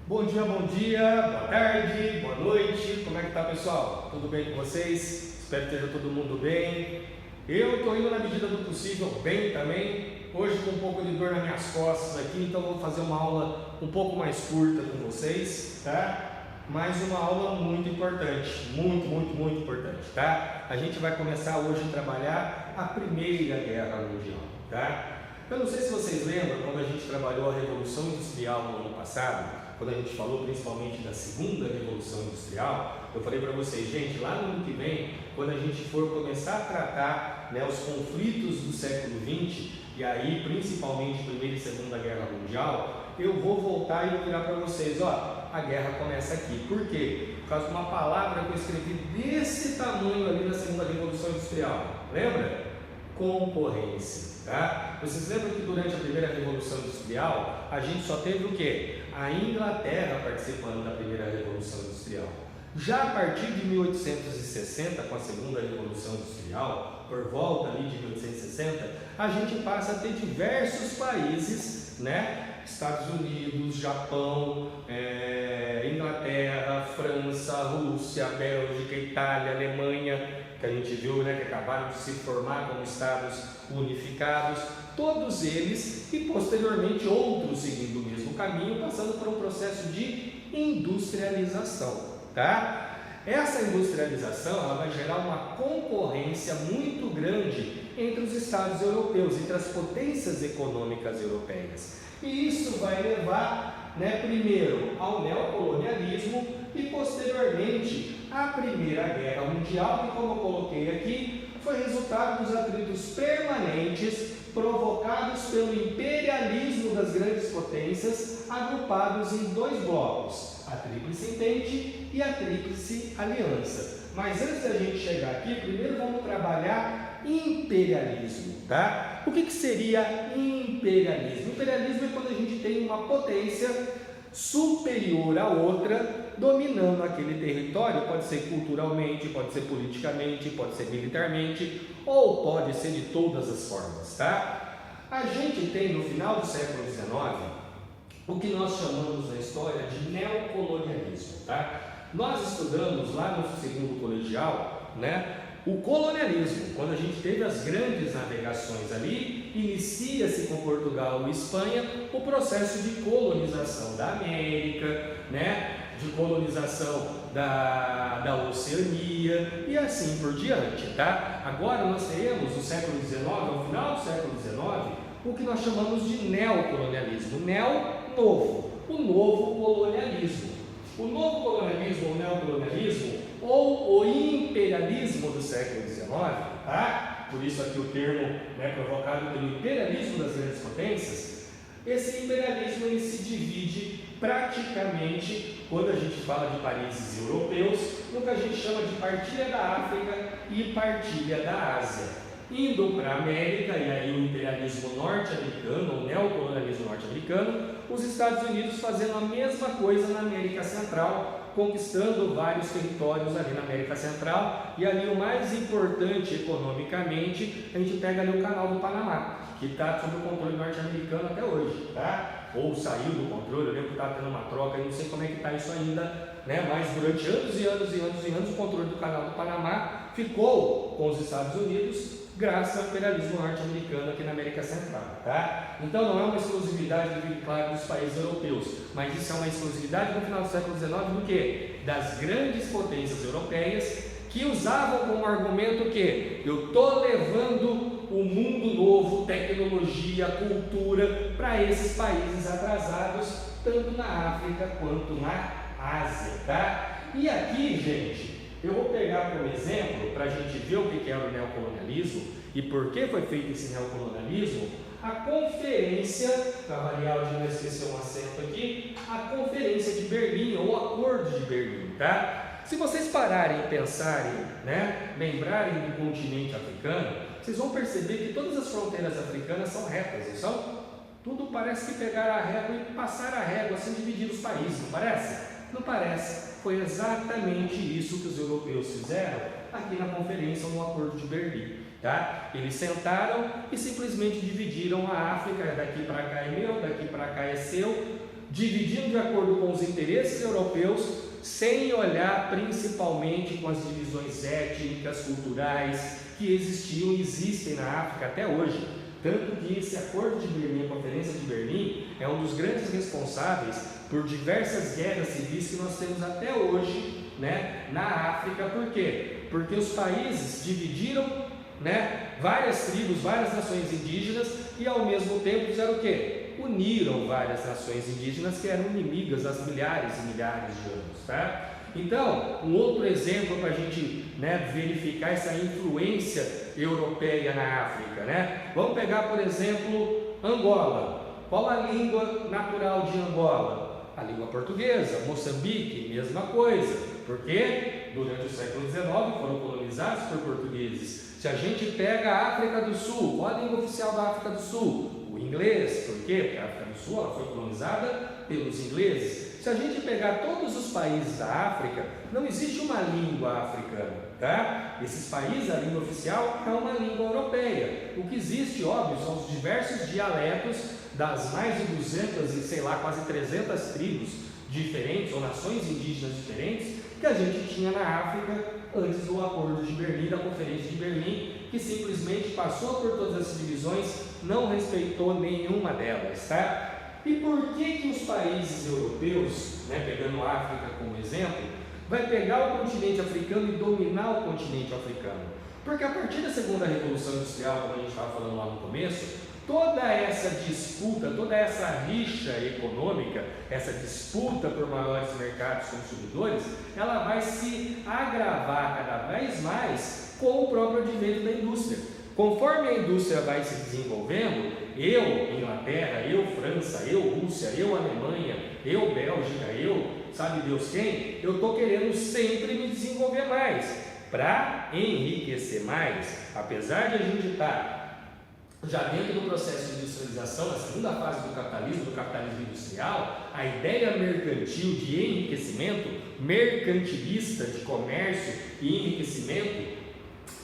bom dia, boa tarde, boa noite, como é que tá, pessoal? Tudo bem com vocês? Espero que esteja todo mundo bem. Eu estou indo na medida do possível bem também, hoje com um pouco de dor nas minhas costas aqui, então vou fazer uma aula um pouco mais curta com vocês, tá? Mas uma aula muito importante, muito importante, tá? A gente vai começar hoje a trabalhar a Primeira Guerra Mundial, tá? Eu não sei se vocês lembram quando a gente trabalhou a Revolução Industrial no ano passado, quando a gente falou principalmente da Segunda Revolução Industrial, eu falei para vocês, gente, lá no ano que vem, quando a gente for começar a tratar, né, os conflitos do século XX, e aí principalmente Primeira e Segunda Guerra Mundial, eu vou voltar e vou virar para vocês, ó, a guerra começa aqui. Por quê? Por causa de uma palavra que eu escrevi desse tamanho ali na Segunda Revolução Industrial. Lembra? Concorrência. Tá? Vocês lembram que durante a Primeira Revolução Industrial a gente só teve o quê? A Inglaterra participando da Primeira Revolução Industrial. Já a partir de 1860, com a Segunda Revolução Industrial, por volta ali de 1860, a gente passa a ter diversos países, né? Estados Unidos, Japão, Inglaterra, França, Rússia, Bélgica, Itália, Alemanha, que a gente viu, né, que acabaram de se formar como estados unificados, todos eles e posteriormente outros seguindo o mesmo caminho, passando por um processo de industrialização, tá? Essa industrialização ela vai gerar uma concorrência muito grande entre os estados europeus, entre as potências econômicas europeias. E isso vai levar, né, primeiro ao neocolonialismo e posteriormente à Primeira Guerra Mundial, que, como eu coloquei aqui, foi resultado dos atritos permanentes provocados pelo imperialismo das grandes potências, agrupados em dois blocos, a Tríplice Entente e a Tríplice Aliança. Mas antes da gente chegar aqui, primeiro vamos trabalhar imperialismo, tá? O que seria imperialismo? Imperialismo é quando a gente tem uma potência superior à outra, dominando aquele território, pode ser culturalmente, pode ser politicamente, pode ser militarmente, ou pode ser de todas as formas, tá? A gente tem no final do século XIX o que nós chamamos na história de neocolonialismo, tá? Nós estudamos lá no segundo colegial, né, o colonialismo, quando a gente teve as grandes navegações ali, inicia-se com Portugal e Espanha o processo de colonização da América, né, de colonização da Oceania e assim por diante, tá? Agora nós teremos no século XIX, no final do século XIX, o que nós chamamos de neocolonialismo, novo, o novo colonialismo. O novo colonialismo, o neocolonialismo ou o imperialismo do século XIX, tá? Por isso aqui o termo, né, provocado pelo imperialismo das grandes potências. Esse imperialismo ele se divide praticamente, quando a gente fala de países europeus, no que a gente chama de partilha da África e partilha da Ásia. Indo para a América, e aí o imperialismo norte-americano, o neocolonialismo norte-americano, os Estados Unidos fazendo a mesma coisa na América Central, conquistando vários territórios ali na América Central, e ali o mais importante economicamente, a gente pega ali o Canal do Panamá, que está sob o controle norte-americano até hoje, tá? Ou saiu do controle, eu lembro que estava tendo uma troca, eu não sei como é que está isso ainda, né? Mas durante anos e anos, o controle do Canal do Panamá ficou com os Estados Unidos, graças ao imperialismo norte-americano aqui na América Central, tá? Então não é uma exclusividade, claro, dos países europeus, mas isso é uma exclusividade no final do século XIX do quê? Das grandes potências europeias que usavam como argumento que eu estou levando o mundo novo, tecnologia, cultura para esses países atrasados, tanto na África quanto na Ásia, tá? E aqui, gente, eu vou pegar como exemplo, para a gente ver o que é o neocolonialismo e por que foi feito esse neocolonialismo, a conferência, para variar, hoje não esquecer um acento aqui, a Conferência de Berlim, ou Acordo de Berlim, tá? Se vocês pararem e pensarem, né, lembrarem do continente africano, vocês vão perceber que todas as fronteiras africanas são retas, não são? Tudo parece que pegaram a régua e passaram a régua sem dividir os países, não parece? Não parece. Foi exatamente isso que os europeus fizeram aqui na conferência no Acordo de Berlim, tá? Eles sentaram e simplesmente dividiram a África, daqui para cá é meu, daqui para cá é seu, dividindo de acordo com os interesses europeus, sem olhar principalmente com as divisões étnicas, culturais que existiam e existem na África até hoje. Tanto que esse acordo de Berlim, a Conferência de Berlim, é um dos grandes responsáveis por diversas guerras civis que nós temos até hoje, né, na África. Por quê? Porque os países dividiram, né, várias tribos, várias nações indígenas e ao mesmo tempo fizeram o quê? Uniram várias nações indígenas que eram inimigas há milhares e milhares de anos, tá? Então, um outro exemplo para a gente, né, verificar essa influência europeia na África, né? Vamos pegar, por exemplo, Angola. Qual a língua natural de Angola? A língua portuguesa. Moçambique, mesma coisa. Porque durante o século XIX foram colonizados por portugueses. Se a gente pega a África do Sul, qual a língua oficial da África do Sul? O inglês. Por quê? Porque a África do Sul ela foi colonizada pelos ingleses. Se a gente pegar todos os países da África, não existe uma língua africana, tá? Esses países, a língua oficial é uma língua europeia. O que existe, óbvio, são os diversos dialetos das mais de 200 e sei lá, quase 300 tribos diferentes ou nações indígenas diferentes que a gente tinha na África antes do Acordo de Berlim, da Conferência de Berlim, que simplesmente passou por todas as divisões, não respeitou nenhuma delas, tá? E por que os países europeus, né, pegando a África como exemplo, vai pegar o continente africano e dominar o continente africano? Porque a partir da segunda Revolução Industrial, como a gente estava falando lá no começo, toda essa disputa, toda essa rixa econômica, essa disputa por maiores mercados consumidores, ela vai se agravar cada vez mais com o próprio advento da indústria. Conforme a indústria vai se desenvolvendo, eu, Inglaterra, eu, França, eu, Rússia, eu, Alemanha, eu, Bélgica, eu, sabe Deus quem, eu estou querendo sempre me desenvolver mais, para enriquecer mais. Apesar de a gente estar já dentro do processo de industrialização, na segunda fase do capitalismo industrial, a ideia mercantil de enriquecimento, mercantilista de comércio e enriquecimento,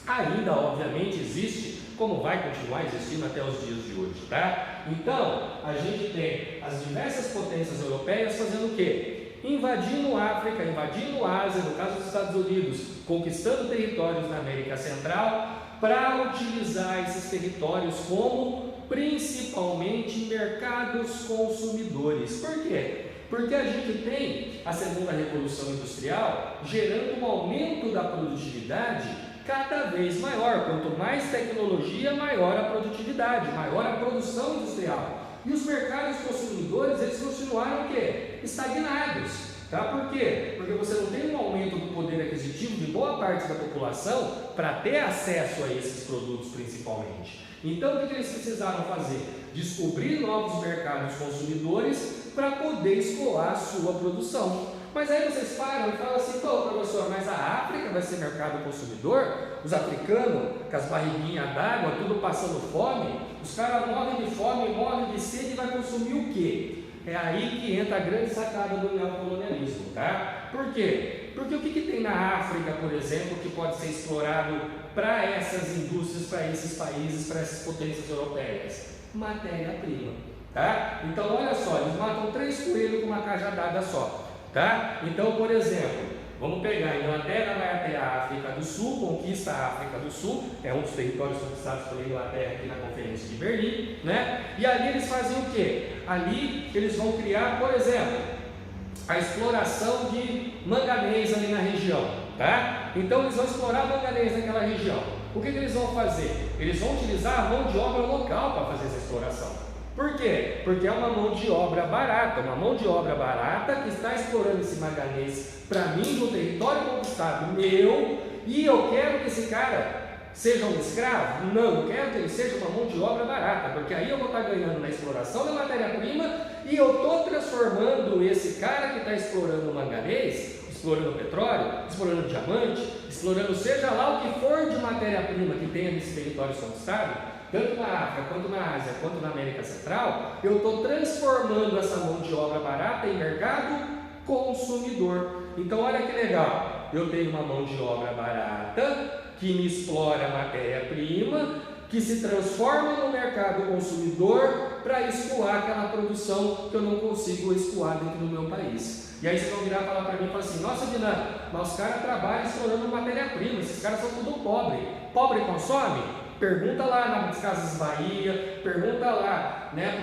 ainda obviamente existe, como vai continuar existindo até os dias de hoje, tá? Então, a gente tem as diversas potências europeias fazendo o quê? Invadindo a África, invadindo a Ásia, no caso dos Estados Unidos, conquistando territórios na América Central, para utilizar esses territórios como principalmente mercados consumidores. Por quê? Porque a gente tem a segunda Revolução Industrial gerando um aumento da produtividade cada vez maior. Quanto mais tecnologia, maior a produtividade, maior a produção industrial. E os mercados consumidores, eles continuaram o quê? Estagnados. Tá? Por quê? Porque você não tem um aumento do poder aquisitivo de boa parte da população para ter acesso a esses produtos principalmente. Então, o que eles precisaram fazer? Descobrir novos mercados consumidores para poder escoar a sua produção. Mas aí vocês param e falam assim, pô, professor, mas a África vai ser mercado consumidor? Os africanos, com as barriguinhas d'água, tudo passando fome, os caras morrem de fome, morrem de sede e vai consumir o quê? É aí que entra a grande sacada do neocolonialismo, tá? Por quê? Porque o que tem na África, por exemplo, que pode ser explorado para essas indústrias, para esses países, para essas potências europeias? Matéria-prima, tá? Então, olha só, eles matam 3 coelhos com uma cajadada só, tá? Então, por exemplo, vamos pegar a Inglaterra, vai até a África do Sul, conquista a África do Sul, é um dos territórios conquistados pela Inglaterra aqui na Conferência de Berlim, né? E ali eles fazem o quê? Ali eles vão criar, por exemplo, a exploração de manganês ali na região, tá? Então eles vão explorar manganês naquela região. O que eles vão fazer? Eles vão utilizar a mão de obra local para fazer essa exploração. Por quê? Porque é uma mão de obra barata, que está explorando esse manganês para mim no território conquistado meu, e eu quero que esse cara seja um escravo? Não, eu quero que ele seja uma mão de obra barata, porque aí eu vou estar ganhando na exploração da matéria-prima e eu estou transformando esse cara que está explorando o manganês, explorando petróleo, explorando diamante, explorando seja lá o que for de matéria-prima que tenha nesse território conquistado, tanto na África, quanto na Ásia, quanto na América Central, eu estou transformando essa mão de obra barata em mercado consumidor. Então olha que legal, eu tenho uma mão de obra barata que me explora matéria-prima, que se transformem no mercado consumidor para escoar aquela produção que eu não consigo escoar dentro do meu país. E aí vocês vão virar e falar para mim e falar assim: nossa, Dinan, mas os caras trabalham explorando matéria-prima, esses caras são tudo pobre. Pobre consome? Pergunta lá nas Casas Bahia, pergunta lá, né,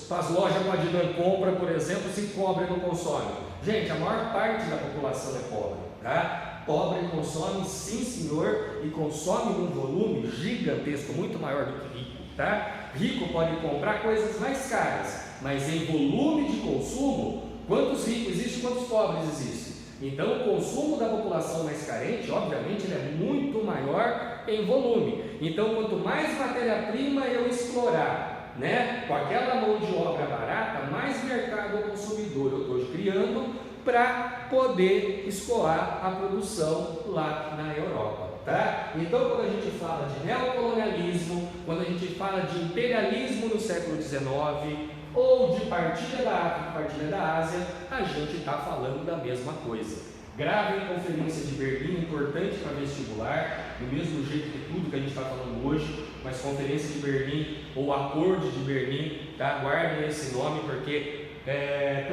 para as lojas que a Dinan compra, por exemplo, se pobre não consome. Gente, a maior parte da população é pobre, tá? Pobre consome, sim senhor, e consome num volume gigantesco, muito maior do que rico, tá? Rico pode comprar coisas mais caras, mas em volume de consumo, quantos ricos existem, quantos pobres existem? Então o consumo da população mais carente, obviamente, ele é muito maior em volume. Então quanto mais matéria-prima eu explorar, né, com aquela mão de obra barata, mais mercado consumidor eu estou criando para poder escoar a produção lá na Europa, tá? Então quando a gente fala de neocolonialismo, quando a gente fala de imperialismo no século XIX, ou de partilha da África, partilha da Ásia, a gente está falando da mesma coisa. Gravem Conferência de Berlim, importante para vestibular, do mesmo jeito que tudo que a gente está falando hoje, mas Conferência de Berlim ou Acordo de Berlim, tá? Guardem esse nome porque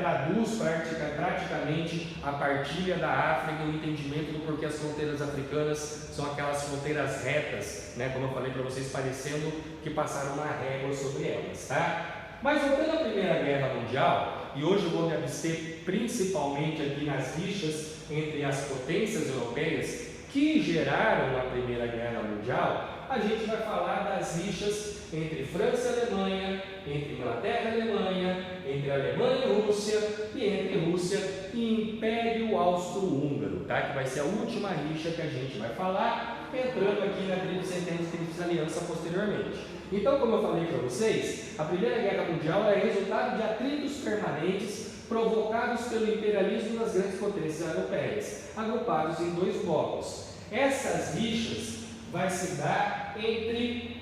traduz praticamente a partilha da África e o entendimento do porquê as fronteiras africanas são aquelas fronteiras retas, né? Como eu falei para vocês, parecendo que passaram uma régua sobre elas, tá? Mas voltando à Primeira Guerra Mundial, e hoje eu vou me abster principalmente aqui nas rixas entre as potências europeias que geraram a Primeira Guerra Mundial, a gente vai falar das rixas entre França e Alemanha, entre Inglaterra e Alemanha, entre Alemanha e Rússia, e entre Rússia e Império Austro-Húngaro, tá? Que vai ser a última rixa que a gente vai falar, entrando aqui na Tríplice Entente e Tríplice Aliança posteriormente. Então, como eu falei para vocês, a Primeira Guerra Mundial é resultado de atritos permanentes provocados pelo imperialismo das grandes potências europeias, agrupados em dois blocos. Essas rixas vai se dar entre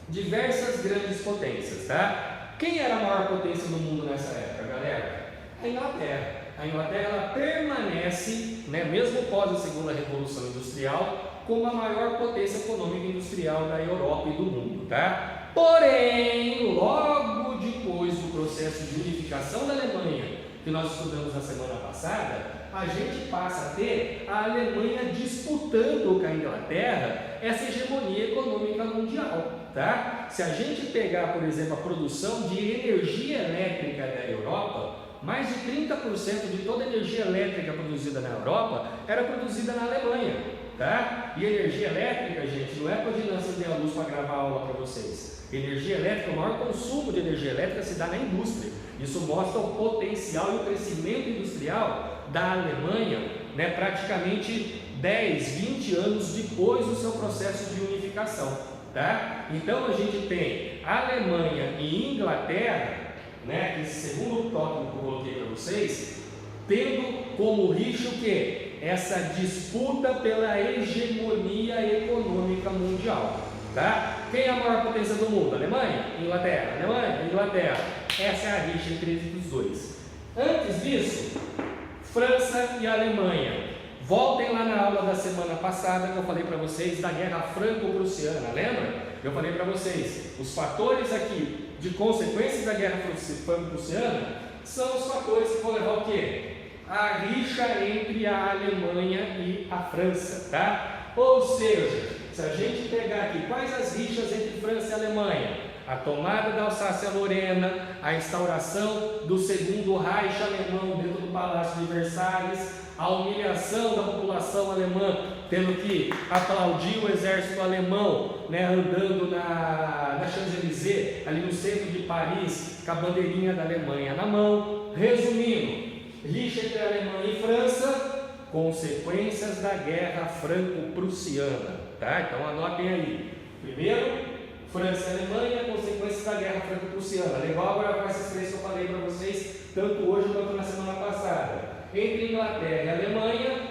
diversas grandes potências, tá? Quem era a maior potência do mundo nessa época, galera? A Inglaterra. A Inglaterra ela permanece, né, mesmo pós a Segunda Revolução Industrial, como a maior potência econômica e industrial da Europa e do mundo, tá? Porém, logo depois do processo de unificação da Alemanha, que nós estudamos na semana passada, a gente passa a ter a Alemanha disputando com a Inglaterra essa hegemonia econômica mundial, tá? Se a gente pegar, por exemplo, a produção de energia elétrica da Europa, mais de 30% de toda a energia elétrica produzida na Europa era produzida na Alemanha, tá? E energia elétrica, gente, não é para a acender a luz para gravar aula para vocês. Energia elétrica, o maior consumo de energia elétrica se dá na indústria. Isso mostra o potencial e o crescimento industrial da Alemanha, né, praticamente 10, 20 anos depois do seu processo de unificação, tá? Então a gente tem Alemanha e Inglaterra, né, que esse segundo tópico que eu coloquei para vocês, tendo como rixa o quê? Essa disputa pela hegemonia econômica mundial, tá? Quem é a maior potência do mundo? Alemanha? Inglaterra? Alemanha? Inglaterra. Essa é a rixa entre os dois. Antes disso, França e Alemanha. Voltem lá na aula da semana passada que eu falei para vocês da Guerra Franco-Prussiana, lembra? Eu falei para vocês, os fatores aqui de consequências da Guerra Franco-Prussiana são os fatores que vão levar o quê? A rixa entre a Alemanha e a França, tá? Ou seja, se a gente pegar aqui quais as rixas entre França e Alemanha, a tomada da Alsácia-Lorena, a instauração do segundo Reich alemão dentro do Palácio de Versalhes, a humilhação da população alemã, tendo que aplaudir o exército alemão, né, andando na Champs-Élysées, ali no centro de Paris, com a bandeirinha da Alemanha na mão. Resumindo, rixa entre Alemanha e França, consequências da Guerra Franco-Prussiana, tá? Então anotem aí. Primeiro, França e Alemanha, consequências da Guerra Franco-Prussiana. Legal agora com essas três que eu falei para vocês, tanto hoje quanto na semana passada. Entre Inglaterra e Alemanha,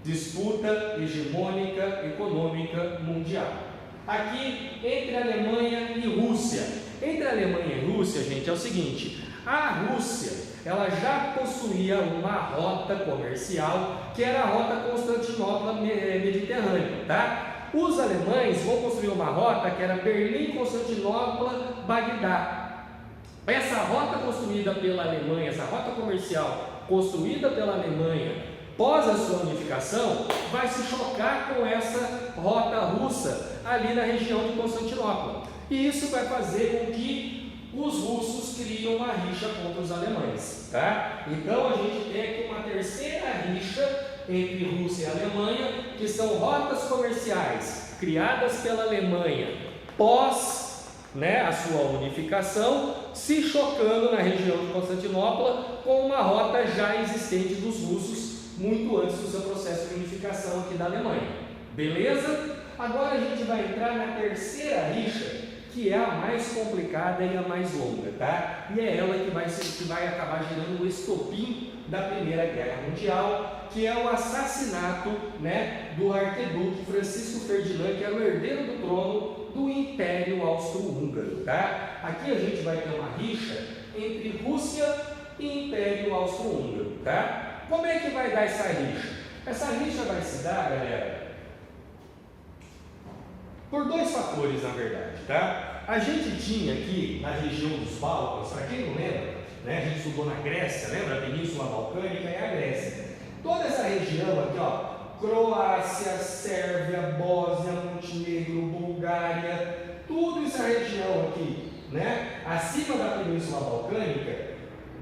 disputa hegemônica econômica mundial. Aqui, entre Alemanha e Rússia. Entre Alemanha e Rússia, gente, é o seguinte: a Rússia, ela já possuía uma rota comercial, que era a rota Constantinopla-Mediterrânea, tá? Os alemães vão construir uma rota que era Berlim, Constantinopla, Bagdá. Essa rota construída pela Alemanha, essa rota comercial construída pela Alemanha pós a sua unificação, vai se chocar com essa rota russa ali na região de Constantinopla. E isso vai fazer com que os russos criem uma rixa contra os alemães, tá? Então a gente tem aqui uma terceira rixa entre Rússia e Alemanha, que são rotas comerciais criadas pela Alemanha pós, a sua unificação, se chocando na região de Constantinopla com uma rota já existente dos russos muito antes do seu processo de unificação aqui da Alemanha. Beleza? Agora a gente vai entrar na terceira rixa, que é a mais complicada e a mais longa, tá? E é ela que vai acabar gerando o estopim da Primeira Guerra Mundial, que é o assassinato, do arquiduque Francisco Ferdinand, que era o herdeiro do trono do Império Austro-Húngaro, tá? Aqui a gente vai ter uma rixa entre Rússia e Império Austro-Húngaro, tá? Como é que vai dar essa rixa? Essa rixa vai se dar, galera, por dois fatores, na verdade, tá? A gente tinha aqui na região dos Balcãs, para quem não lembra, a gente estudou na Grécia, lembra? A Península Balcânica é a Grécia. Toda essa região aqui, ó, Croácia, Sérvia, Bósnia, Montenegro, Bulgária, tudo essa região aqui, acima da Península Balcânica,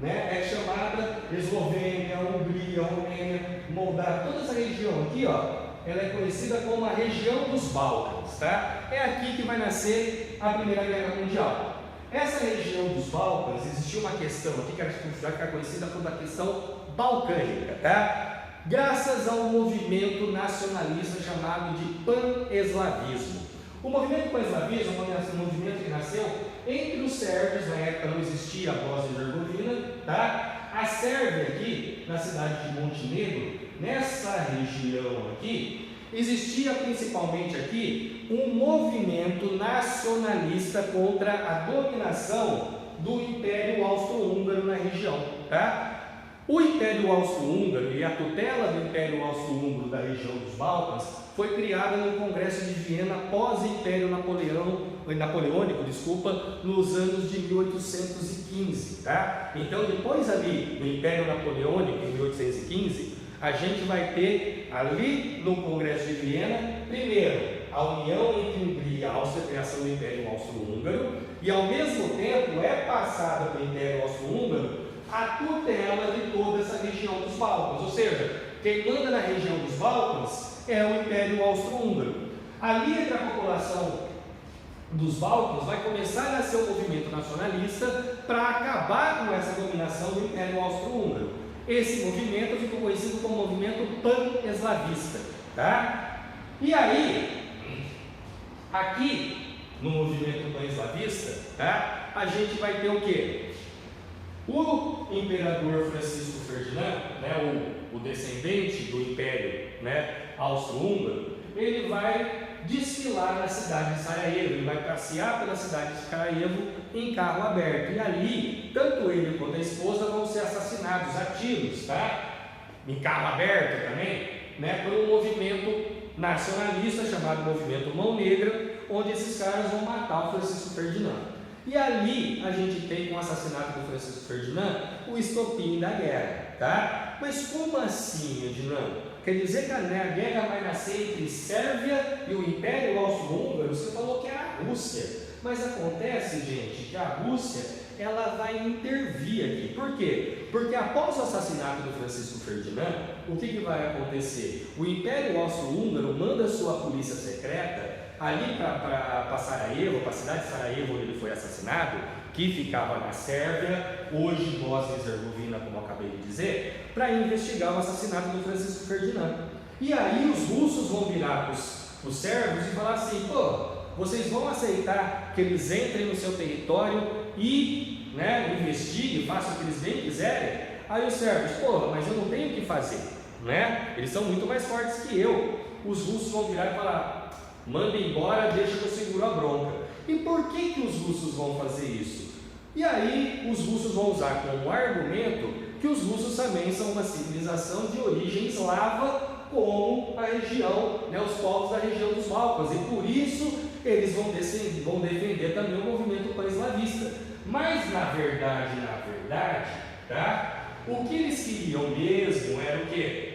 é chamada Eslovênia, Hungria, Romênia, Moldávia, toda essa região aqui, ó, ela é conhecida como a região dos Balcãs, tá? É aqui que vai nascer a Primeira Guerra Mundial. Essa região dos Balcãs, existia uma questão aqui que vai ficar conhecida como a questão balcânica, tá? Graças ao movimento nacionalista chamado de pan-eslavismo. O movimento pan-eslavismo é um movimento que nasceu entre os sérvios, na época não existia a Bósnia e Herzegovina, tá? A Sérvia aqui, na cidade de Montenegro, nessa região aqui, existia principalmente aqui um movimento nacionalista contra a dominação do Império Austro-Húngaro na região, tá? O Império Austro-Húngaro e a tutela do Império Austro-Húngaro da região dos Balcãs foi criada no Congresso de Viena pós-Império Napoleônico, nos anos de 1815, tá? Então, depois ali do Império Napoleônico, em 1815, a gente vai ter ali no Congresso de Viena, primeiro, a união entre Hungria e Áustria, a criação do Império Austro-Húngaro, e ao mesmo tempo é passada pelo Império Austro-Húngaro a tutela de toda essa região dos Balcãs, ou seja, quem manda na região dos Balcãs é o Império Austro-Húngaro. Ali entre a população dos Balcãs vai começar a nascer um movimento nacionalista para acabar com essa dominação do Império Austro-Húngaro. Esse movimento ficou conhecido como movimento pan-eslavista, tá? E aí, aqui no movimento pan-eslavista, tá? A gente vai ter o quê? O imperador Francisco Ferdinand, o descendente do Império Austro-Húngaro, ele vai desfilar na cidade de Sarajevo, ele vai passear pela cidade de Sarajevo em carro aberto. E ali, tanto ele quanto a esposa vão ser assassinados a tiros, tá? Em carro aberto também, por um movimento nacionalista chamado Movimento Mão Negra, onde esses caras vão matar o Francisco Ferdinand. E ali a gente tem com o assassinato do Francisco Ferdinand o estopim da guerra, tá? Mas como assim, Edinando? Quer dizer que a guerra vai nascer entre Sérvia e o Império Austro-Húngaro? Você falou que era a Rússia. Mas acontece, gente, que a Rússia ela vai intervir aqui. Por quê? Porque após o assassinato do Francisco Ferdinand, o que vai acontecer? O Império Austro-Húngaro manda sua polícia secreta ali para Sarajevo, para a cidade de Sarajevo, onde ele foi assassinado, que ficava na Sérvia, hoje Bósnia e Herzegovina, como eu acabei de dizer, para investigar o assassinato do Francisco Ferdinand. E aí os russos vão virar para os sérvios e falar assim: pô, vocês vão aceitar que eles entrem no seu território e investiguem, façam o que eles bem quiserem? Aí os sérvios: pô, mas eu não tenho o que fazer, eles são muito mais fortes que eu. Os russos vão virar e falar: manda embora, deixa que eu seguro a bronca. E por que os russos vão fazer isso? E aí os russos vão usar como argumento que os russos também são uma civilização de origem eslava como a região, né, os povos da região dos Balcãs, e por isso eles vão defender também o movimento pan-eslavista. Mas na verdade, tá? O que eles queriam mesmo era o quê?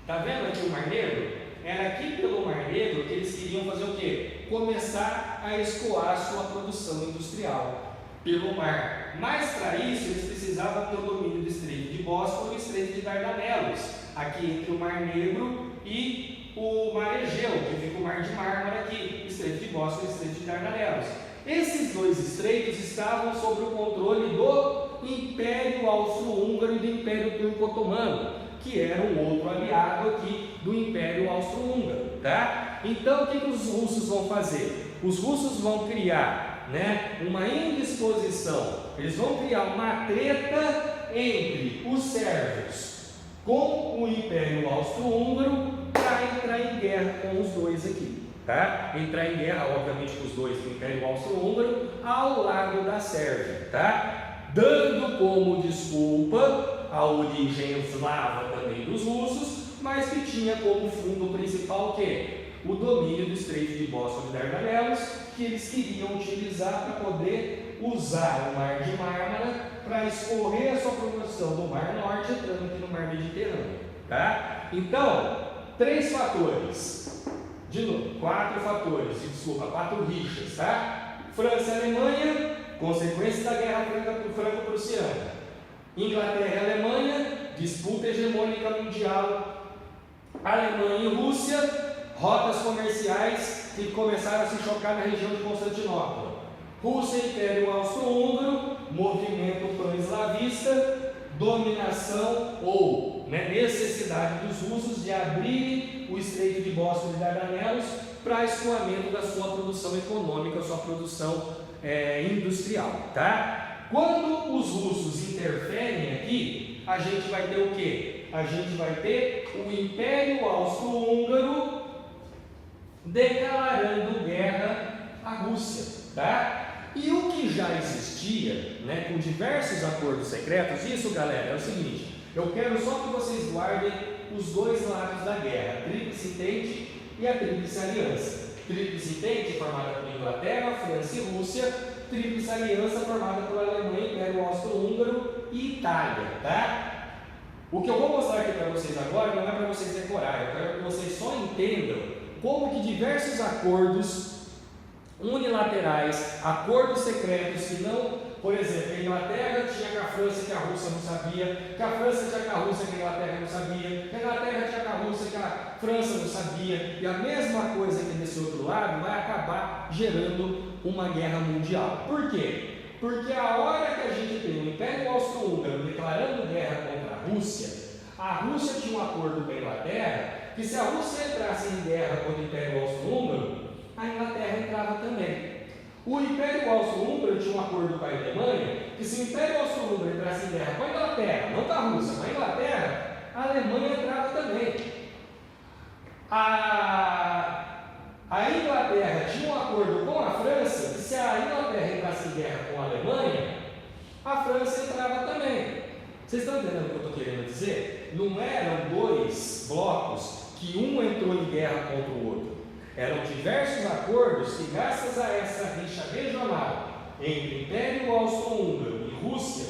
Tá vendo aqui o Mar Negro? Era aqui pelo Mar Negro que eles queriam fazer o quê? Começar a escoar sua produção industrial pelo mar. Mas para isso eles precisavam ter o domínio do Estreito de Bósforo e o Estreito de Dardanelos, aqui entre o Mar Negro e o Mar Egeu, que fica o Mar de Mármara aqui, o Estreito de Bósforo e o Estreito de Dardanelos. Esses dois estreitos estavam sob o controle do Império Austro-Húngaro e do Império Turco-Otomano, que era um outro aliado aqui do Império Austro-Húngaro, tá? Então, o que os russos vão fazer? Os russos vão criar, né, uma indisposição, eles vão criar uma treta entre os sérvios com o Império Austro-Húngaro para entrar em guerra com os dois aqui, tá? Entrar em guerra, obviamente, com os dois, com o Império Austro-Húngaro, ao lado da Sérvia, tá? Dando como desculpa a origem eslava também dos russos, mas que tinha como fundo principal o quê? O domínio do Estreito de Bósforo e Dardanelos, que eles queriam utilizar para poder usar o Mar de Mármara para escorrer a sua produção do Mar Norte, entrando aqui no Mar Mediterrâneo, tá? Então, quatro rixas, tá? França e Alemanha, consequência da Guerra Franco-Prussiana. Inglaterra e Alemanha, disputa hegemônica mundial. Alemanha e Rússia, rotas comerciais que começaram a se chocar na região de Constantinopla. Rússia e Império Austro-Húngaro, movimento pan-eslavista, dominação ou necessidade dos russos de abrir o Estreito de Bósforo e Dardanelos para escoamento da sua produção econômica, sua produção industrial, tá? Quando os russos interferem aqui, a gente vai ter o quê? A gente vai ter o Império Austro-Húngaro declarando guerra à Rússia, tá? E o que já existia, né, com diversos acordos secretos, isso, galera, é o seguinte, eu quero só que vocês guardem os dois lados da guerra, a Tríplice Entente e a Tríplice Aliança. Tríplice Entente formada por Inglaterra, França e Rússia, Tríplice Aliança formada por Alemanha, Império Austro-Húngaro e Itália, tá? O que eu vou mostrar aqui para vocês agora não é para vocês decorarem, eu quero que vocês só entendam como que diversos acordos unilaterais, acordos secretos que não, por exemplo, a Inglaterra tinha com a França que a Rússia não sabia, que a França tinha com a Rússia que a Inglaterra não sabia, que a Inglaterra tinha com a Rússia que a França não sabia, e a mesma coisa aqui desse outro lado vai acabar gerando uma guerra mundial. Por quê? Porque a hora que a gente tem o Império Austro-Húngaro declarando guerra contra a Rússia tinha um acordo com a Inglaterra, que se a Rússia entrasse em guerra contra o Império Austro-Húngaro, a Inglaterra entrava também. O Império Austro-Húngaro tinha um acordo com a Alemanha, que se o Império Austro-Húngaro entrasse em guerra com a Inglaterra, não com a Rússia, com a Inglaterra, a Alemanha entrava também. A Inglaterra tinha um acordo com a França, que se a Inglaterra entrasse em guerra com a Alemanha, a França entrava também. Vocês estão entendendo o que eu estou querendo dizer? Não eram dois blocos que um entrou em guerra contra o outro. Eram diversos acordos que, graças a essa rixa regional entre Império Austro-Húngaro e Rússia,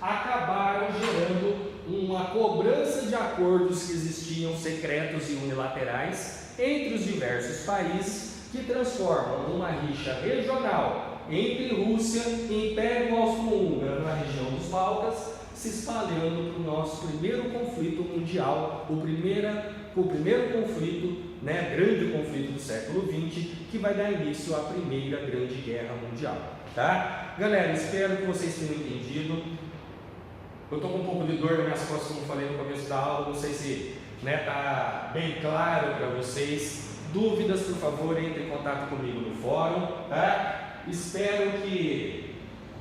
acabaram gerando uma cobrança de acordos que existiam secretos e unilaterais entre os diversos países, que transformam uma rixa regional entre Rússia e Império Austro-Húngaro na região dos Balcãs, se espalhando para o nosso primeiro conflito mundial, o primeiro conflito, grande conflito do século XX, que vai dar início à primeira grande guerra mundial, tá? Galera, espero que vocês tenham entendido. Eu estou com um pouco de dor nas minhas costas, como falei no começo da aula, não sei se está bem claro para vocês. Dúvidas, por favor, entre em contato comigo no fórum, tá? Espero que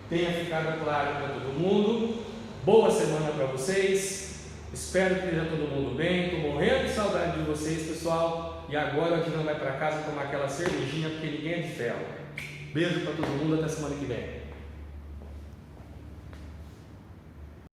tenha ficado claro para todo mundo. Boa semana para vocês, espero que esteja todo mundo bem, estou morrendo de saudade de vocês, pessoal, e agora a gente não vai para casa tomar aquela cervejinha porque ninguém é de ferro. Beijo para todo mundo, até semana que vem.